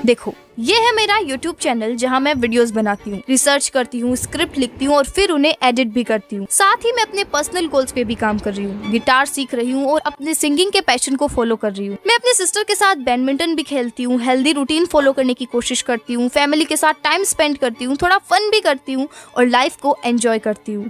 देखो, ये है मेरा YouTube चैनल जहाँ मैं वीडियोस बनाती हूँ, रिसर्च करती हूँ, स्क्रिप्ट लिखती हूँ और फिर उन्हें एडिट भी करती हूँ। साथ ही मैं अपने पर्सनल गोल्स पे भी काम कर रही हूँ, गिटार सीख रही हूँ और अपने सिंगिंग के पैशन को फॉलो कर रही हूँ। मैं अपने सिस्टर के साथ बैडमिंटन भी खेलती हूँ, हेल्दी रूटीन फॉलो करने की कोशिश करती हूँ, फैमिली के साथ टाइम स्पेंड करती हूँ, थोड़ा फन भी करती हूँ और लाइफ को एंजॉय करती हूँ।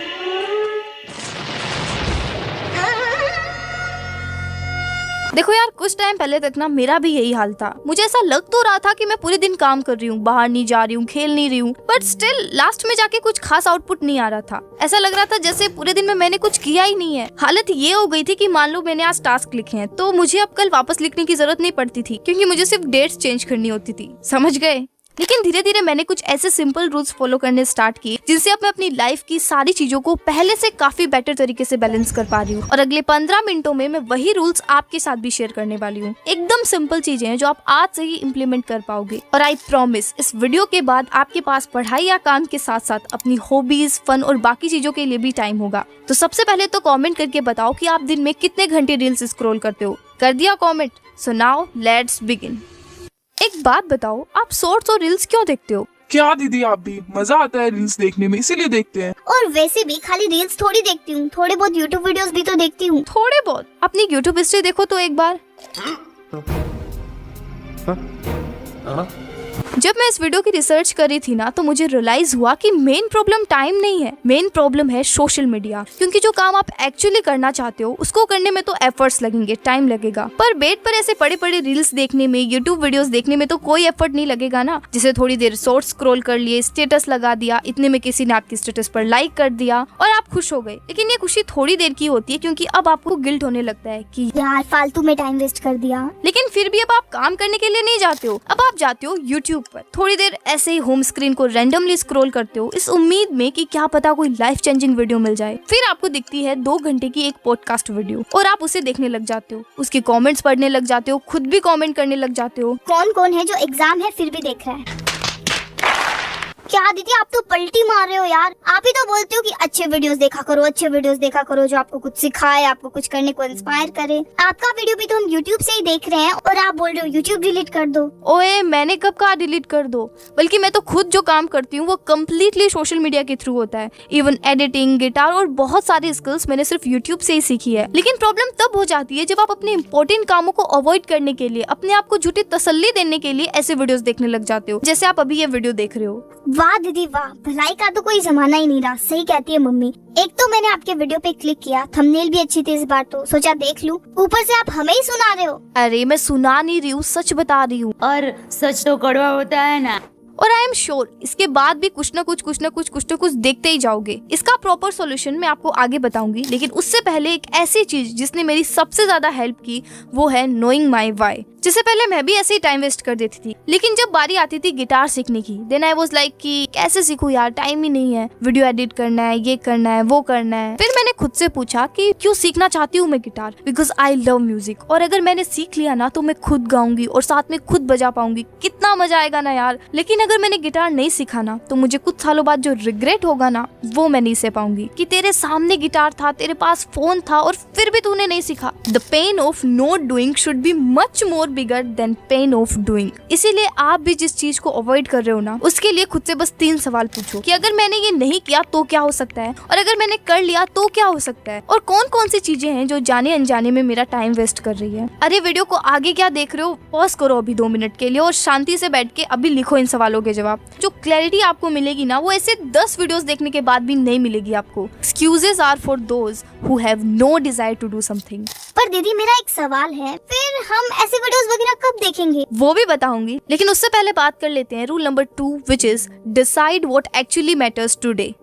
देखो यार, कुछ टाइम पहले तक ना मेरा भी यही हाल था। मुझे ऐसा लग तो रहा था कि मैं पूरे दिन काम कर रही हूँ, बाहर नहीं जा रही हूँ, खेल नहीं रही हूँ, बट स्टिल लास्ट में जाके कुछ खास आउटपुट नहीं आ रहा था। ऐसा लग रहा था जैसे पूरे दिन में मैंने कुछ किया ही नहीं है। हालत ये हो गई थी कि मान लो मैंने आज टास्क लिखे हैं तो मुझे अब कल वापस लिखने की जरूरत नहीं पड़ती थी, क्योंकि मुझे सिर्फ डेट्स चेंज करनी होती थी। समझ गए? लेकिन धीरे धीरे मैंने कुछ ऐसे सिंपल रूल्स फॉलो करने स्टार्ट किए जिनसे अब मैं अपनी लाइफ की सारी चीजों को पहले से काफी बेटर तरीके से बैलेंस कर पा रही हूँ। और अगले 15 मिनटों में मैं वही रूल्स आपके साथ भी शेयर करने वाली हूँ। एकदम सिंपल चीजें हैं जो आप आज से ही इम्प्लीमेंट कर पाओगे। और आई प्रॉमिस, इस वीडियो के बाद आपके पास पढ़ाई या काम के साथ साथ अपनी हॉबीज, फन और बाकी चीजों के लिए भी टाइम होगा। तो सबसे पहले तो कॉमेंट करके बताओ कि आप दिन में कितने घंटे रील्स स्क्रॉल करते हो। कर दिया comment? So now let's begin. एक बात बताओ, आप शॉर्ट्स और रील्स क्यों देखते हो? क्या दीदी, आप भी मजा आता है रील्स देखने में, इसीलिए देखते हैं। और वैसे भी खाली रील्स थोड़ी देखती हूँ, थोड़े बहुत यूट्यूब वीडियोस भी तो देखती हूँ। थोड़े बहुत? अपनी यूट्यूब हिस्ट्री देखो तो एक बार। जब मैं इस वीडियो की रिसर्च कर रही थी ना, तो मुझे रियलाइज हुआ कि मेन प्रॉब्लम टाइम नहीं है, मेन प्रॉब्लम है सोशल मीडिया। क्योंकि जो काम आप एक्चुअली करना चाहते हो उसको करने में तो एफर्ट्स लगेंगे, टाइम लगेगा, पर बेड पर ऐसे पड़े पड़े रील्स देखने में, यूट्यूब वीडियोस देखने में तो कोई एफर्ट नहीं लगेगा ना। जैसे थोड़ी देर शॉर्ट्स स्क्रॉल कर लिए, स्टेटस लगा दिया, इतने में किसी ने आपकी स्टेटस पर लाइक कर दिया और आप खुश हो गए। लेकिन ये खुशी थोड़ी देर की होती है, क्योंकि अब आपको गिल्ट होने लगता है कि यार फालतू में टाइम वेस्ट कर दिया। लेकिन फिर भी अब आप काम करने के लिए नहीं जाते हो, अब आप जाते हो यूट्यूब पर, थोड़ी देर ऐसे ही होम स्क्रीन को रैंडमली स्क्रॉल करते हो, इस उम्मीद में कि क्या पता कोई लाइफ चेंजिंग वीडियो मिल जाए। फिर आपको दिखती है 2 घंटे की एक पॉडकास्ट वीडियो और आप उसे देखने लग जाते हो, उसके कमेंट्स पढ़ने लग जाते हो, खुद भी कमेंट करने लग जाते हो। कौन कौन है जो एग्जाम है फिर भी देख रहा है? क्या दीदी, आप तो पलटी मार रहे हो यार। आप ही तो बोलते हो कि अच्छे वीडियोस देखा करो, अच्छे वीडियोस देखा करो जो आपको कुछ सिखाए, आपको कुछ करने को इंस्पायर करे। आपका वीडियो भी तो हम YouTube से ही देख रहे हैं और आप बोल रहे हो YouTube डिलीट कर दो। ओए, मैंने कब कहा डिलीट कर दो? बल्कि मैं तो खुद जो काम करती हूँ वो कम्प्लीटली सोशल मीडिया के थ्रू होता है। इवन एडिटिंग, गिटार और बहुत सारी स्किल्स मैंने सिर्फ YouTube से ही सीखी है। लेकिन प्रॉब्लम तब हो जाती है जब आप अपने इंपॉर्टेंट कामों को अवॉइड करने के लिए, अपने आप को झूठी तसल्ली देने के लिए ऐसे वीडियोस देखने लग जाते हो, जैसे आप अभी ये वीडियो देख रहे हो। वाह दीदी वाह, भलाई का तो कोई जमाना ही नहीं रहा। सही कहती है मम्मी। एक तो मैंने आपके वीडियो पे क्लिक किया, थंबनेल भी अच्छी थी इस बार, तो सोचा देख लूं। ऊपर से आप हमें ही सुना रहे हो। अरे मैं सुना नहीं रही हूँ, सच बता रही हूँ। और सच तो कड़वा होता है ना। और आई एम श्योर इसके बाद भी कुछ ना कुछ देखते ही जाओगे। इसका प्रॉपर सॉल्यूशन मैं आपको आगे बताऊंगी, लेकिन उससे पहले एक ऐसी चीज जिसने मेरी सबसे ज्यादा हेल्प की वो है नोइंग माई वाई। जिससे पहले मैं भी ऐसे ही टाइम वेस्ट कर देती थी, लेकिन जब बारी आती थी गिटार सीखने की, देन आई वाज लाइक कि कैसे सीखूं यार, टाइम ही नहीं है, वीडियो एडिट करना है, ये करना है, वो करना है। फिर मैंने खुद से पूछा कि क्यों सीखना चाहती हूँ मैं guitar, because I love music. और अगर मैंने सीख लिया ना तो मैं खुद गाऊंगी और साथ में खुद बजा पाऊंगी, कितना मजा आएगा ना यार। लेकिन अगर मैंने गिटार नहीं सीखा ना तो मुझे कुछ सालों बाद जो रिग्रेट होगा ना वो मैं नहीं सह पाऊंगी कि तेरे सामने गिटार था, तेरे पास फोन था और फिर भी तूने नहीं सीखा। The pain of not doing should be much more bigger than pain of doing. इसीलिए आप भी जिस चीज को अवॉइड कर रहे हो ना, उसके लिए खुद से बस 3 सवाल पूछो कि अगर मैंने ये नहीं किया तो क्या हो सकता है, और अगर मैंने कर लिया तो क्या हो सकता है, और कौन कौन सी चीजें हैं जो जाने अनजाने में मेरा टाइम वेस्ट कर रही है। अरे वीडियो को आगे क्या देख रहे हो, पॉज करो अभी 2 मिनट के लिए और शांति से बैठ के अभी लिखो इन सवालों के जवाब। जो क्लैरिटी आपको मिलेगी ना वो ऐसे 10 वीडियोस देखने के बाद भी नहीं मिलेगी आपको। Excuses are for those who have no desire to do something. पर दीदी मेरा एक सवाल है, फिर हम ऐसे वीडियोस वगैरह कब देखेंगे? वो भी बताऊंगी, लेकिन उससे पहले बात कर लेते हैं rule number 2, which is decide what actually matters today.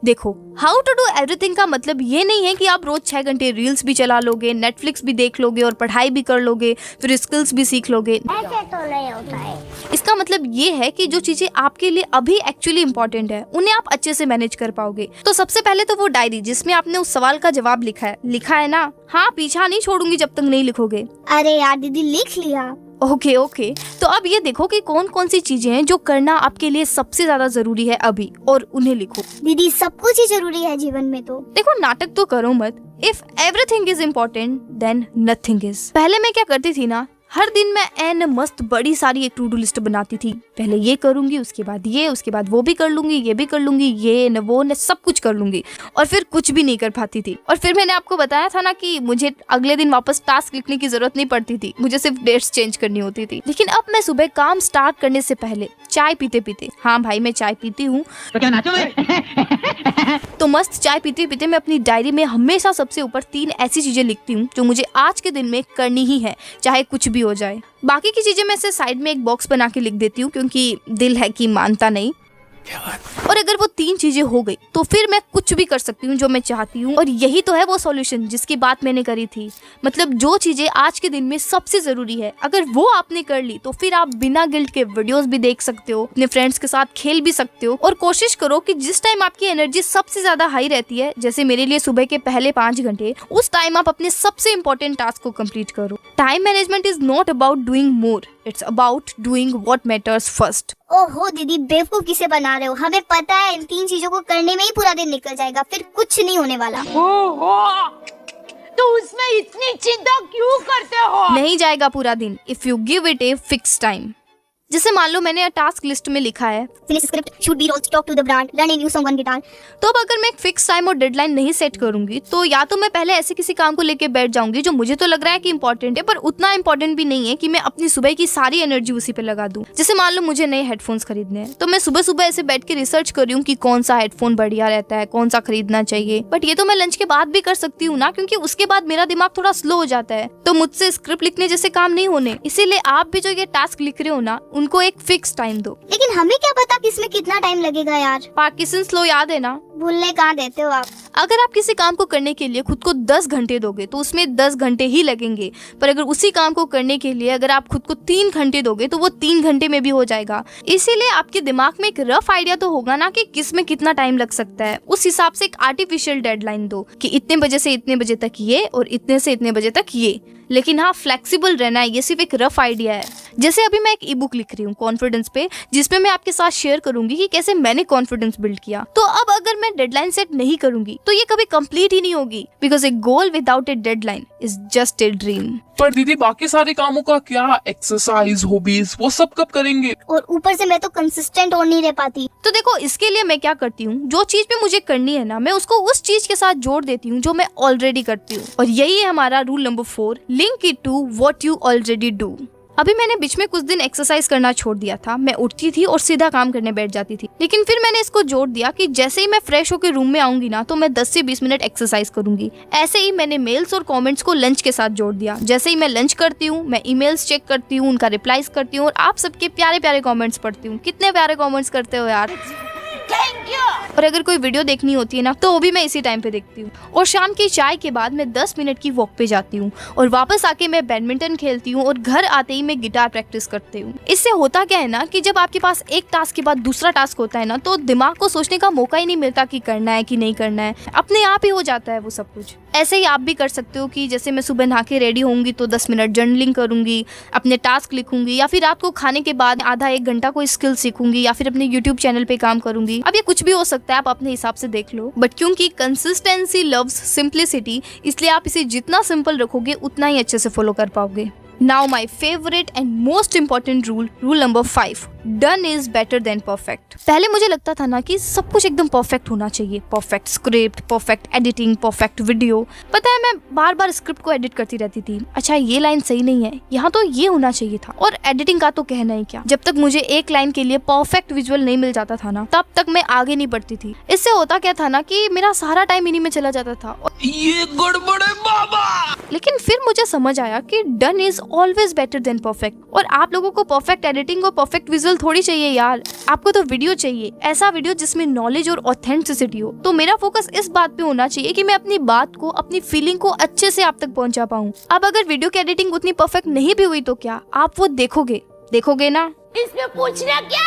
देखो, हाउ टू डू एवरीथिंग का मतलब ये नहीं है कि आप रोज 6 घंटे रील्स भी चला लोगे, नेटफ्लिक्स भी देख लोगे और पढ़ाई भी कर लोगे, फिर स्किल्स भी सीख लोगे। ऐसे तो नहीं होता है। इसका मतलब ये है कि जो चीजें आपके लिए अभी एक्चुअली इम्पोर्टेंट है उन्हें आप अच्छे से मैनेज कर पाओगे। तो सबसे पहले तो वो डायरी जिसमें आपने उस सवाल का जवाब लिखा है ना, हाँ, पीछा नहीं छोड़ूंगी जब तक नहीं लिखोगे। अरे यार दीदी, लिख लिया। ओके। तो अब ये देखो कि कौन कौन सी चीजें हैं जो करना आपके लिए सबसे ज्यादा जरूरी है अभी, और उन्हें लिखो। दीदी सब कुछ ही जरूरी है जीवन में। तो देखो, नाटक तो करो मत। If everything is important then nothing is. पहले मैं क्या करती थी ना, हर दिन मैं एन मस्त बड़ी सारी एक टू डू लिस्ट बनाती थी। पहले ये करूंगी, उसके बाद ये, उसके बाद वो भी कर लूंगी, ये भी कर लूंगी, ये न वो न सब कुछ कर लूंगी, और फिर कुछ भी नहीं कर पाती थी। और फिर मैंने आपको बताया था ना कि मुझे अगले दिन वापस टास्क लिखने की जरूरत नहीं पड़ती थी, मुझे सिर्फ डेट्स चेंज करनी होती थी। लेकिन अब मैं सुबह काम स्टार्ट करने से पहले चाय पीते पीते, हाँ भाई मैं चाय पीती हूँ, तो क्या नाचो मैं? तो मस्त चाय पीते पीते मैं अपनी डायरी में हमेशा सबसे ऊपर 3 ऐसी चीजें लिखती हूँ जो मुझे आज के दिन में करनी ही है, चाहे कुछ भी हो जाए। बाकी की चीजें मैं से साइड में एक बॉक्स बना के लिख देती हूँ, क्योंकि दिल है कि मानता नहीं। और अगर वो 3 चीजें हो गई तो फिर मैं कुछ भी कर सकती हूँ जो मैं चाहती हूँ। और यही तो है वो सॉल्यूशन जिसकी बात मैंने करी थी। मतलब जो चीजें आज के दिन में सबसे जरूरी है, अगर वो आपने कर ली तो फिर आप बिना गिल्ट के वीडियोस भी देख सकते हो, अपने फ्रेंड्स के साथ खेल भी सकते हो। और कोशिश करो कि जिस टाइम आपकी एनर्जी सबसे ज्यादा हाई रहती है, जैसे मेरे लिए सुबह के पहले 5 घंटे, उस टाइम आप अपने सबसे इंपॉर्टेंट टास्क को कंप्लीट करो। Time management is not about doing more, it's about doing what matters first. ओहो दीदी, बेवकूफ किसे बना रहे हो? हमें पता है इन 3 चीजों को करने में ही पूरा दिन निकल जाएगा, फिर कुछ नहीं होने वाला। तो उसमें इतनी चिंता क्यों करते हो? नहीं जाएगा पूरा दिन if you give it a fix time. जैसे मान लो मैंने टास्क लिस्ट में लिखा है finish script, shoot B rolls, talk to the brand, learn a new song on guitar. तो अब अगर मैं एक फिक्स टाइम और डेडलाइन नहीं सेट करूंगी तो या तो मैं पहले ऐसे किसी काम को लेके बैठ जाऊंगी जो मुझे तो लग रहा है कि इंपॉर्टेंट है, पर उतना इंपॉर्टेंट भी नहीं है कि मैं अपनी सुबह की सारी एनर्जी उसी पे लगा दूं। जैसे मान लो मुझे नए हेडफोन्स खरीदने हैं, तो मैं सुबह सुबह ऐसे बैठ के रिसर्च कर रही हूँ कि कौन सा हेडफोन बढ़िया रहता है, कौन सा खरीदना चाहिए। बट ये तो मैं लंच के बाद भी कर सकती हूँ ना, क्योंकि उसके बाद मेरा दिमाग थोड़ा स्लो हो जाता है, तो मुझसे स्क्रिप्ट लिखने जैसे काम नहीं होने। इसीलिए आप भी जो ये टास्क लिख रहे हो ना, उनको एक फिक्स टाइम दो। लेकिन हमें क्या पता कि इसमें कितना टाइम लगेगा यार। पार्किंसंस लॉ याद है ना? भूलने कहाँ देते हो आप। अगर आप किसी काम को करने के लिए खुद को 10 घंटे दोगे तो उसमें 10 घंटे ही लगेंगे, पर अगर उसी काम को करने के लिए अगर आप खुद को 3 घंटे दोगे तो वो 3 घंटे में भी हो जाएगा। इसीलिए आपके दिमाग में एक रफ आइडिया तो होगा ना कि किस में कितना टाइम लग सकता है। उस हिसाब से एक आर्टिफिशियल डेडलाइन दो कि इतने बजे से इतने बजे तक ये और इतने से इतने बजे तक ये। लेकिन हाँ, फ्लेक्सिबल रहना है, ये सिर्फ एक रफ आइडिया है। जैसे अभी मैं एक ई बुक लिख रही हूँ कॉन्फिडेंस पे, जिसमें मैं आपके साथ शेयर करूंगी कि कैसे मैंने कॉन्फिडेंस बिल्ड किया। तो अब अगर मैं डेडलाइन सेट नहीं करूंगी तो ये कभी कंप्लीट ही नहीं होगी, because A goal without A deadline is just a dream. पर दीदी बाकी सारे कामों का क्या? एक्सरसाइज, हॉबीज, वो सब कब करेंगे? और ऊपर से मैं तो कंसिस्टेंट और नहीं रह पाती। तो देखो, इसके लिए मैं क्या करती हूँ, जो चीज भी मुझे करनी है ना, मैं उसको उस चीज के साथ जोड़ देती हूँ जो मैं ऑलरेडी करती हूँ। और यही है हमारा rule number 4, link it to what you already do. अभी मैंने बीच में कुछ दिन एक्सरसाइज करना छोड़ दिया था। मैं उठती थी और सीधा काम करने बैठ जाती थी, लेकिन फिर मैंने इसको जोड़ दिया कि जैसे ही मैं फ्रेश होकर रूम में आऊंगी ना, तो मैं 10 से 20 मिनट एक्सरसाइज करूंगी। ऐसे ही मैंने मेल्स और कमेंट्स को लंच के साथ जोड़ दिया। जैसे ही मैं लंच करती हूँ, मैं ईमेल्स चेक करती हूँ, उनका रिप्लाईज करती हूँ और आप सबके प्यारे प्यारे कॉमेंट्स पढ़ती हूँ। कितने प्यारे कॉमेंट्स करते हो यार, थैंक यू। और अगर कोई वीडियो देखनी होती है ना, तो वो भी मैं इसी टाइम पे देखती हूँ। और शाम की चाय के बाद मैं 10 मिनट की वॉक पे जाती हूँ और वापस आके मैं बैडमिंटन खेलती हूँ और घर आते ही मैं गिटार प्रैक्टिस करती हूँ। इससे होता क्या है ना कि जब आपके पास एक टास्क के बाद दूसरा टास्क होता है ना, तो दिमाग को सोचने का मौका ही नहीं मिलता कि करना है कि नहीं करना है, अपने आप ही हो जाता है वो सब कुछ। ऐसे ही आप भी कर सकते हो कि जैसे मैं सुबह नहा के रेडी होंगी तो 10 मिनट जर्नलिंग करूंगी, अपने टास्क लिखूंगी, या फिर रात को खाने के बाद आधा 1 घंटा कोई स्किल सीखूंगी, या फिर अपने यूट्यूब चैनल पे काम करूंगी। अब ये कुछ भी हो सकता है, आप अपने हिसाब से देख लो। बट क्योंकि कंसिस्टेंसी लव्स सिंप्लिसिटी, इसलिए आप इसे जितना सिंपल रखोगे उतना ही अच्छे से फॉलो कर पाओगे। Now my favorite and most important rule number 5, done is better than perfect। पहले मुझे लगता था ना कि सब कुछ एकदम परफेक्ट होना चाहिए, perfect script, perfect editing, perfect video. पता है, मैं बार बार स्क्रिप्ट को एडिट करती रहती थी। अच्छा, ये लाइन सही नहीं है, यहाँ तो ये होना चाहिए था। और एडिटिंग का तो कहना ही क्या, जब तक मुझे एक लाइन के लिए परफेक्ट विजुअल नहीं मिल जाता था ना, तब तक मैं आगे नहीं बढ़ती थी। इससे होता क्या था ना कि मेरा सारा टाइम इन्हीं में चला जाता था। ये गड़बड़ है बाबा। लेकिन फिर मुझे समझ आया कि done is always better than perfect. और आप लोगों को परफेक्ट एडिटिंग और परफेक्ट विजुअल थोड़ी चाहिए यार, आपको तो वीडियो चाहिए, ऐसा वीडियो जिसमें नॉलेज और ऑथेंटिसिटी हो। तो मेरा फोकस इस बात पे होना चाहिए कि मैं अपनी बात को, अपनी फीलिंग को अच्छे से आप तक पहुंचा पाऊं। अब अगर वीडियो की एडिटिंग उतनी परफेक्ट नहीं भी हुई तो क्या, आप वो देखोगे ना? इसमें पूछना क्या?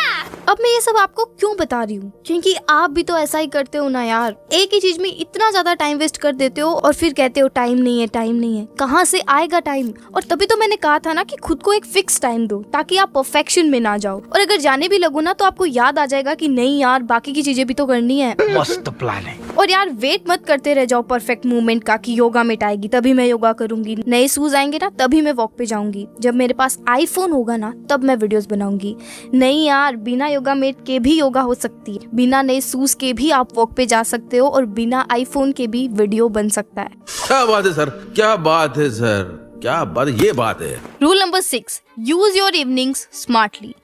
अब मैं ये सब आपको क्यों बता रही हूँ, क्योंकि आप भी तो ऐसा ही करते हो ना यार। एक ही चीज में इतना ज्यादा टाइम वेस्ट कर देते हो और फिर कहते हो टाइम नहीं है, टाइम नहीं है। कहाँ से आएगा टाइम? और तभी तो मैंने कहा था ना कि खुद को एक फिक्स टाइम दो, ताकि आप परफेक्शन में ना जाओ। और अगर जाने भी लगो ना, तो आपको याद आ जाएगा कि नहीं यार, बाकी की चीजें भी तो करनी है। मस्त प्लान है। और यार वेट मत करते रह जाओ परफेक्ट मूवमेंट का कि योगा मेट आएगी तभी मैं योगा करूंगी, नए शूज आएंगे ना तभी मैं वॉक पे जाऊंगी, जब मेरे पास आईफोन होगा ना तब मैं वीडियोस बनाऊंगी। नहीं यार, बिना योगा मेट के भी योगा हो सकती है, बिना नए शूज के भी आप वॉक पे जा सकते हो और बिना आईफोन के भी वीडियो बन सकता है। क्या बात है सर, क्या बात है सर, क्या बात, ये बात है। Rule number 6, use your evenings smartly.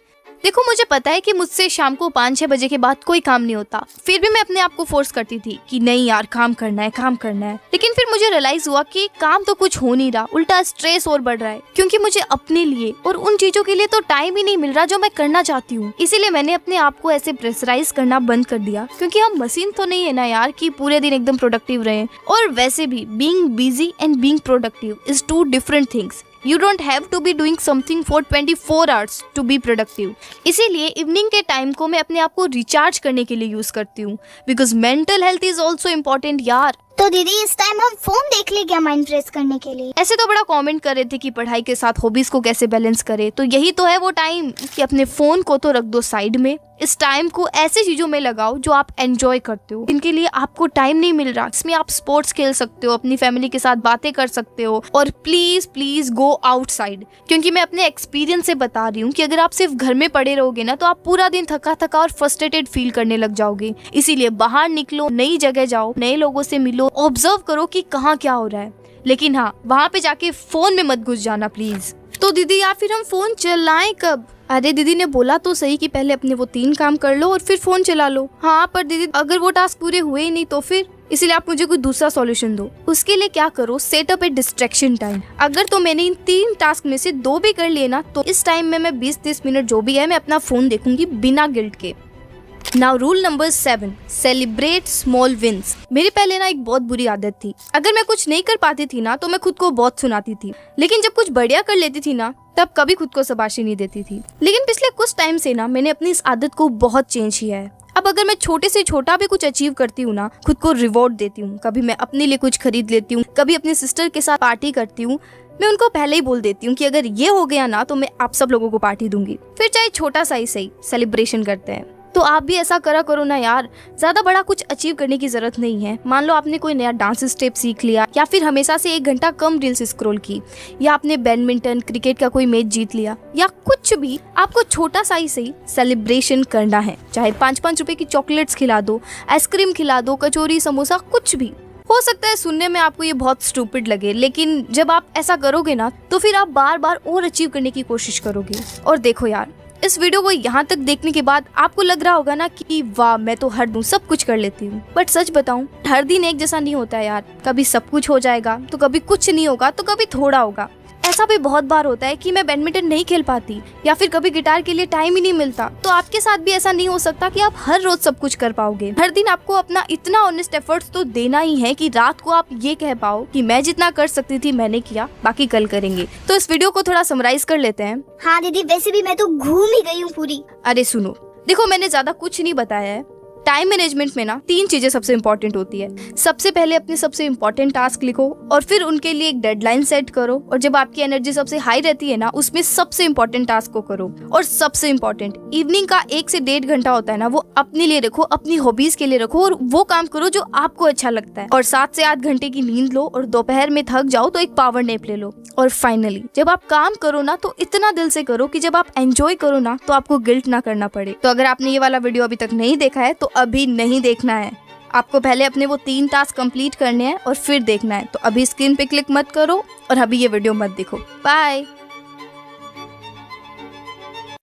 देखो मुझे पता है कि मुझसे शाम को 5-6 बजे के बाद कोई काम नहीं होता, फिर भी मैं अपने आप को फोर्स करती थी कि नहीं यार काम करना है काम करना है। लेकिन फिर मुझे रियलाइज हुआ कि काम तो कुछ हो नहीं रहा, उल्टा स्ट्रेस और बढ़ रहा है, क्योंकि मुझे अपने लिए और उन चीजों के लिए तो टाइम ही नहीं मिल रहा जो मैं करना चाहती हूँ। इसीलिए मैंने अपने आप को ऐसे प्रेशराइज करना बंद कर दिया, क्योंकि हम मशीन तो नहीं है ना यार कि पूरे दिन एकदम प्रोडक्टिव रहे। और वैसे भी being busy and being productive is 2 different things. You don't have to be doing something for 24 hours to be productive. इसीलिए इवनिंग के टाइम को मैं अपने आप को रिचार्ज करने के लिए यूज करती हूँ, because mental health is also important यार। तो दीदी इस टाइम हम फोन देख ले क्या माइंड फ्रेश करने के लिए? ऐसे तो बड़ा कमेंट कर रहे थे कि पढ़ाई के साथ हॉबीज को कैसे बैलेंस करे, तो यही तो है वो टाइम कि अपने फोन को तो रख दो साइड में, इस टाइम को ऐसी चीजों में लगाओ जो आप एंजॉय करते हो, इनके लिए आपको टाइम नहीं मिल रहा। इसमें आप स्पोर्ट्स खेल सकते हो, अपनी फैमिली के साथ बातें कर सकते हो, और प्लीज प्लीज गो आउटसाइड, क्योंकि मैं अपने एक्सपीरियंस से बता रही हूँ कि अगर आप सिर्फ घर में पड़े रहोगे ना तो आप पूरा दिन थका थका और फ्रस्ट्रेटेड फील करने लग जाओगे। इसीलिए बाहर निकलो, नई जगह जाओ, नए लोगों से मिलो, ऑब्जर्व करो कि कहाँ क्या हो रहा है, लेकिन हाँ वहाँ पे जाके फोन में मत घुस जाना प्लीज। तो दीदी या फिर हम फोन चलाएं कब? अरे दीदी ने बोला तो सही कि पहले अपने वो 3 काम कर लो और फिर फोन चला लो। हाँ पर दीदी अगर वो टास्क पूरे हुए ही नहीं तो फिर? इसीलिए आप मुझे कोई दूसरा सॉल्यूशन दो। उसके लिए क्या करो, सेट अप ए डिस्ट्रैक्शन टाइम। अगर तो मैंने इन 3 टास्क में से 2 भी कर लिए ना तो इस टाइम में मैं 20-30 मिनट जो भी है मैं अपना फोन देखूंगी बिना गिल्ट के। Now rule number 7, celebrate small wins. मेरी पहले ना एक बहुत बुरी आदत थी, अगर मैं कुछ नहीं कर पाती थी ना तो मैं खुद को बहुत सुनाती थी, लेकिन जब कुछ बढ़िया कर लेती थी ना तब कभी खुद को शाबाशी नहीं देती थी। लेकिन पिछले कुछ टाइम से ना मैंने अपनी इस आदत को बहुत चेंज किया है। अब अगर मैं छोटे से छोटा भी कुछ अचीव करती हूँ ना, खुद को रिवॉर्ड देती हूँ। कभी मैं अपने लिए कुछ खरीद लेती हूँ, कभी अपनी सिस्टर के साथ पार्टी करती हूँ। मैं उनको पहले ही बोल देती हूँ कि अगर ये हो गया ना तो मैं आप सब लोगों को पार्टी दूंगी, फिर चाहे छोटा सा ही सही सेलिब्रेशन करते हैं। तो आप भी ऐसा करा करो ना यार, ज्यादा बड़ा कुछ अचीव करने की जरूरत नहीं है। मान लो आपने कोई नया डांस स्टेप सीख लिया, या फिर हमेशा से 1 घंटा कम रील्स स्क्रॉल की, या आपने बैडमिंटन क्रिकेट का कोई मैच जीत लिया, या कुछ भी, आपको छोटा सा ही सही सेलिब्रेशन करना है। चाहे 5-5 रुपए की चॉकलेट्स खिला दो, आइसक्रीम खिला दो, कचौरी समोसा कुछ भी। हो सकता है सुनने में आपको ये बहुत स्टूपिड लगे, लेकिन जब आप ऐसा करोगे ना तो फिर आप बार बार और अचीव करने की कोशिश करोगे। और देखो यार, इस वीडियो को यहाँ तक देखने के बाद आपको लग रहा होगा ना कि वाह मैं तो हर दिन सब कुछ कर लेती हूँ, बट सच बताऊँ हर दिन एक जैसा नहीं होता है यार। कभी सब कुछ हो जाएगा तो कभी कुछ नहीं होगा तो कभी थोड़ा होगा। ऐसा भी बहुत बार होता है कि मैं बैडमिंटन नहीं खेल पाती, या फिर कभी गिटार के लिए टाइम ही नहीं मिलता। तो आपके साथ भी ऐसा नहीं हो सकता कि आप हर रोज सब कुछ कर पाओगे। हर दिन आपको अपना इतना ऑनेस्ट एफर्ट्स तो देना ही है कि रात को आप ये कह पाओ कि मैं जितना कर सकती थी मैंने किया, बाकी कल करेंगे। तो इस वीडियो को थोड़ा समराइज कर लेते हैं। हाँ दीदी, वैसे भी मैं तो घूम ही गई हूँ पूरी। अरे सुनो, देखो मैंने ज्यादा कुछ नहीं बताया है। टाइम मैनेजमेंट में ना 3 चीजें सबसे इम्पोर्टेंट होती है। सबसे पहले अपने सबसे इम्पोर्टेंट टास्क लिखो और फिर उनके लिए एक डेडलाइन सेट करो, और जब आपकी एनर्जी सबसे हाई रहती है ना उसमें सबसे इम्पोर्टेंट टास्क को करो। और सबसे इम्पोर्टेंट, इवनिंग का 1 से 1.5 घंटा होता है ना, वो अपने लिए रखो, अपनी हॉबीज के लिए रखो, और वो काम करो जो आपको अच्छा लगता है। और 7 से 8 घंटे की नींद लो, और दोपहर में थक जाओ तो एक पावर नैप ले लो। और फाइनली जब आप काम करो ना तो इतना दिल से करो कि जब आप एंजॉय करो ना तो आपको गिल्ट ना करना पड़े। तो अगर आपने ये वाला वीडियो अभी तक नहीं देखा है तो अभी नहीं देखना है, आपको पहले अपने वो 3 टास्क कंप्लीट करने हैं और फिर देखना है। तो अभी स्क्रीन पे क्लिक मत करो और अभी ये वीडियो मत देखो। बाय।